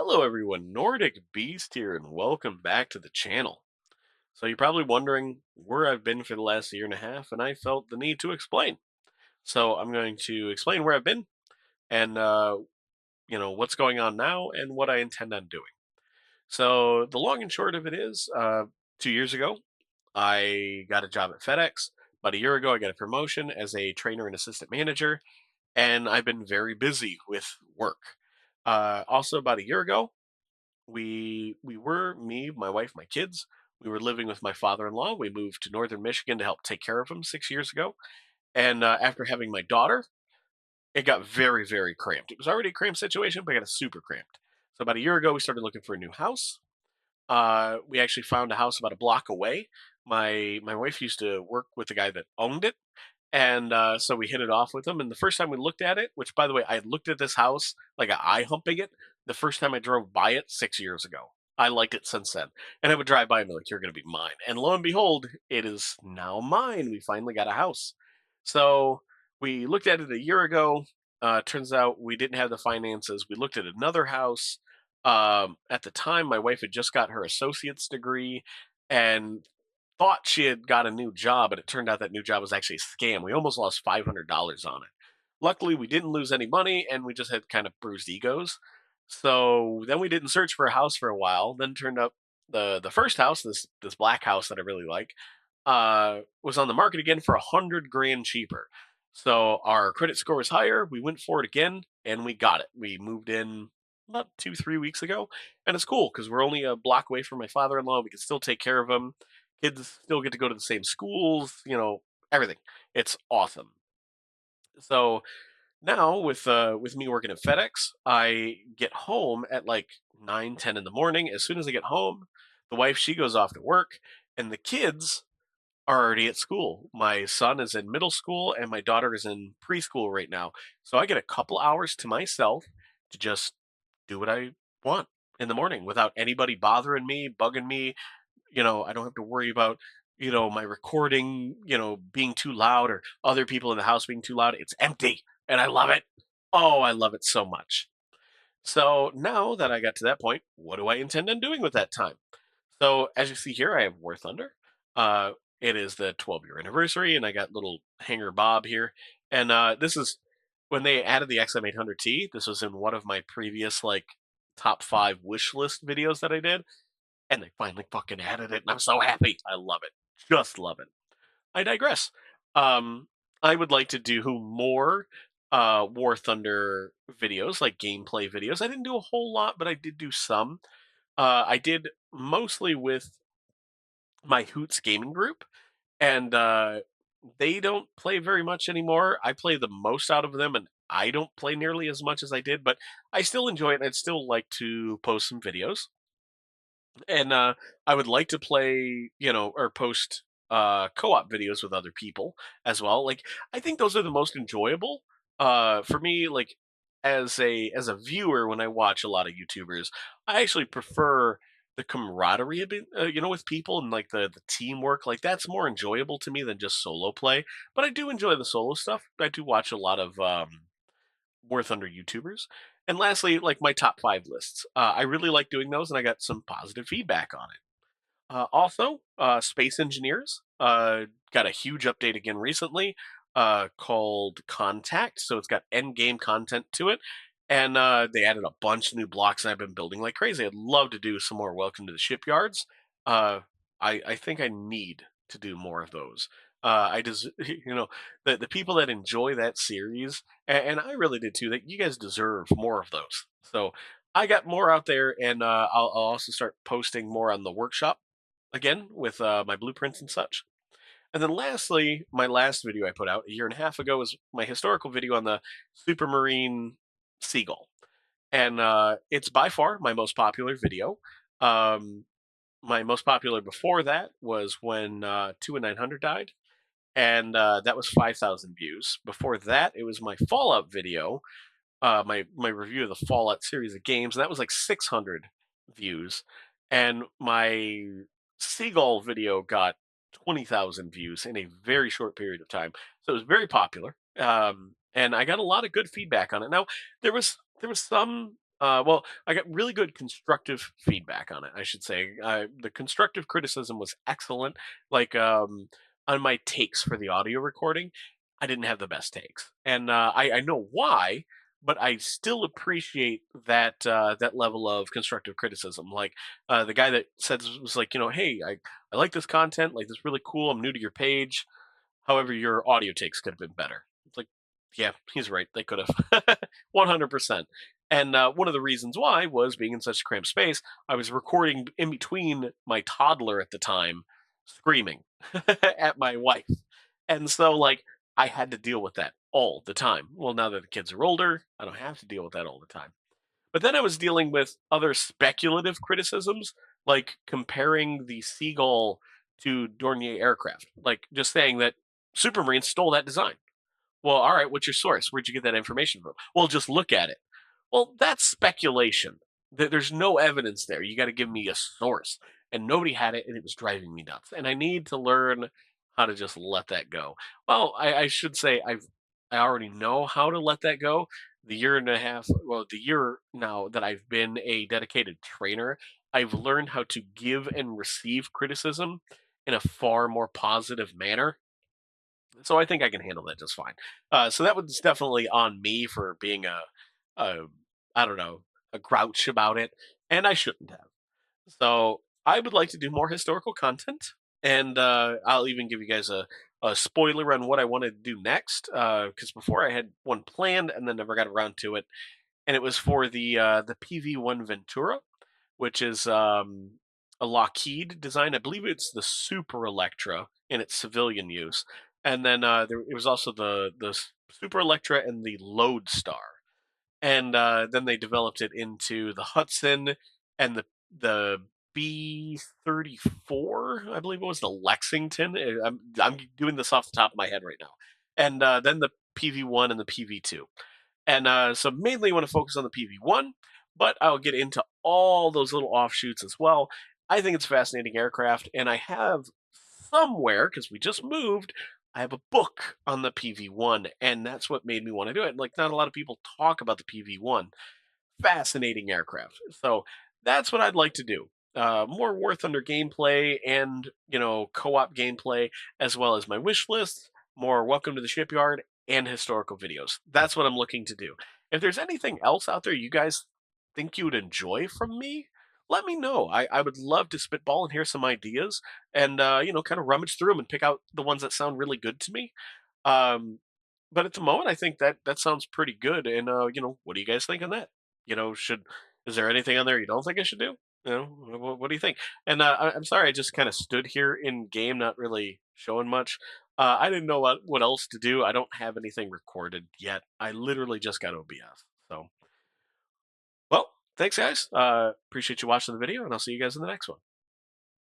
Hello everyone, Nordic Beast here, and welcome back to the channel. So you're probably wondering where I've been for the last year and a half, and I felt the need to explain. So I'm going to explain where I've been and what's going on now and what I intend on doing. So the long and short of it is, 2 years ago, I got a job at FedEx. About a year ago, I got a promotion as a trainer and assistant manager, and I've been very busy with work. Also, about a year ago, we were me, my wife, my kids. We were living with my father-in-law. We moved to northern Michigan to help take care of him 6 years ago. And after having my daughter, it got very, very cramped. It was already a cramped situation, but it got super cramped. So about a year ago, we started looking for a new house. We actually found a house about a block away. My wife used to work with the guy that owned it, and so we hit it off with him. And the first time we looked at it, which by the way, I had looked at this house like eye humping it, the first time I drove by it 6 years ago. I liked it since then. And I would drive by and be like, you're going to be mine. And lo and behold, it is now mine. We finally got a house. So we looked at it a year ago. Turns out we didn't have the finances. We looked at another house. At the time, my wife had just got her associate's degree and thought she had got a new job, but it turned out that new job was actually a scam. We almost lost $500 on it. Luckily, we didn't lose any money, and we just had kind of bruised egos. So then we didn't search for a house for a while. Then turned up the first house, this black house that I really like, was on the market again for 100 grand cheaper. So our credit score was higher. We went for it again, and we got it. We moved in about 2 3 weeks ago, and it's cool because we're only a block away from my father-in-law. We can still take care of him. Kids still get to go to the same schools, everything. It's awesome. So now with me working at FedEx, I get home at like 9 10 in the morning. As soon as I get home, the wife she goes off to work, and the kids are already at school. My son is in middle school, and my daughter is in preschool right now. So I get a couple hours to myself to just do what I want in the morning without anybody bothering me, bugging me. I don't have to worry about, my recording, being too loud or other people in the house being too loud. It's empty and I love it. Oh, I love it so much. So now that I got to that point, what do I intend on doing with that time? So as you see here, I have War Thunder. Uh, it is the 12-year anniversary, and I got little hanger Bob here. And this is when they added the XM800T. This was in one of my previous like top five wish list videos that I did, and they finally fucking added it, and I'm so happy. I love it. Just love it. I digress. Um, I would like to do more War Thunder videos, like gameplay videos. I didn't do a whole lot, but I did do some. I did mostly with my Hoots gaming group, and they don't play very much anymore. I play the most out of them, and I don't play nearly as much as I did, but I still enjoy it, and I'd still like to post some videos. And I would like to play, or post co-op videos with other people as well. Like I think those are the most enjoyable for me. Like as a viewer, when I watch a lot of YouTubers, I actually prefer the camaraderie a bit, with people and like the teamwork. Like that's more enjoyable to me than just solo play. But I do enjoy the solo stuff. I do watch a lot of War Thunder YouTubers. And lastly, like my top five lists. I really like doing those, and I got some positive feedback on it. Also, Space Engineers got a huge update again recently called Contact. So it's got end game content to it. And they added a bunch of new blocks, and I've been building like crazy. I'd love to do some more Welcome to the Shipyards. Uh, I think I need to do more of those. I just, the people that enjoy that series, and I really did too, that you guys deserve more of those. So I got more out there, and I'll also start posting more on the workshop again with my blueprints and such. And then lastly, my last video I put out a year and a half ago was my historical video on the Supermarine Seagull. And it's by far my most popular video. Um, my most popular before that was when 2 and 900 died, and that was 5,000 views. Before that, it was my Fallout video, my review of the Fallout series of games, and that was like 600 views. And my Seagull video got 20,000 views in a very short period of time. So it was very popular, and I got a lot of good feedback on it. Now there was some. Well, I got really good constructive feedback on it. I should say the constructive criticism was excellent. Like on my takes for the audio recording, I didn't have the best takes, and I know why, but I still appreciate that level of constructive criticism. Like the guy that said was like, hey, I like this content, like this really cool. I'm new to your page. However, your audio takes could have been better. It's like, yeah, he's right. They could have 100%. And one of the reasons why was being in such cramped space. I was recording in between my toddler at the time, screaming at my wife, and so like I had to deal with that all the time. Well, now that the kids are older, I don't have to deal with that all the time. But then I was dealing with other speculative criticisms, like comparing the Seagull to Dornier aircraft, like just saying that Supermarine stole that design. Well, all right, what's your source? Where'd you get that information from? Well, just look at it. Well, that's speculation. There's no evidence there. You got to give me a source. And nobody had it, and it was driving me nuts. And I need to learn how to just let that go. Well, I should say I already know how to let that go. The year and a half, well, the year now that I've been a dedicated trainer, I've learned how to give and receive criticism in a far more positive manner, so I think I can handle that just fine. So that was definitely on me for being a I don't know, a grouch about it, and I shouldn't have. So I would like to do more historical content, and I'll even give you guys a spoiler on what I wanted to do next. Because before I had one planned and then never got around to it, and it was for the PV1 Ventura, which is a Lockheed design. I believe it's the Super Electra in its civilian use, and then it was also the Super Electra and the Lodestar, and then they developed it into the Hudson and the B-34. I believe it was the Lexington. I'm doing this off the top of my head right now, and then the PV1 and the PV2. And so mainly I want to focus on the PV1, but I'll get into all those little offshoots as well. I think it's a fascinating aircraft, and I have somewhere, because we just moved, I have a book on the PV1, and that's what made me want to do it. Like, not a lot of people talk about the PV1. Fascinating aircraft. So that's what I'd like to do. More War Thunder gameplay and co-op gameplay, as well as my wish list. More Welcome to the Shipyard and historical videos. That's what I'm looking to do. If there's anything else out there you guys think you would enjoy from me, let me know. I would love to spitball and hear some ideas, and kind of rummage through them and pick out the ones that sound really good to me. Um, but at the moment, I think that sounds pretty good. And what do you guys think on that? Should is there anything on there you don't think I should do? What do you think? And I'm sorry, I just kind of stood here in game, not really showing much. I didn't know what else to do. I don't have anything recorded yet. I literally just got OBS. So, well, thanks guys. Appreciate you watching the video, and I'll see you guys in the next one.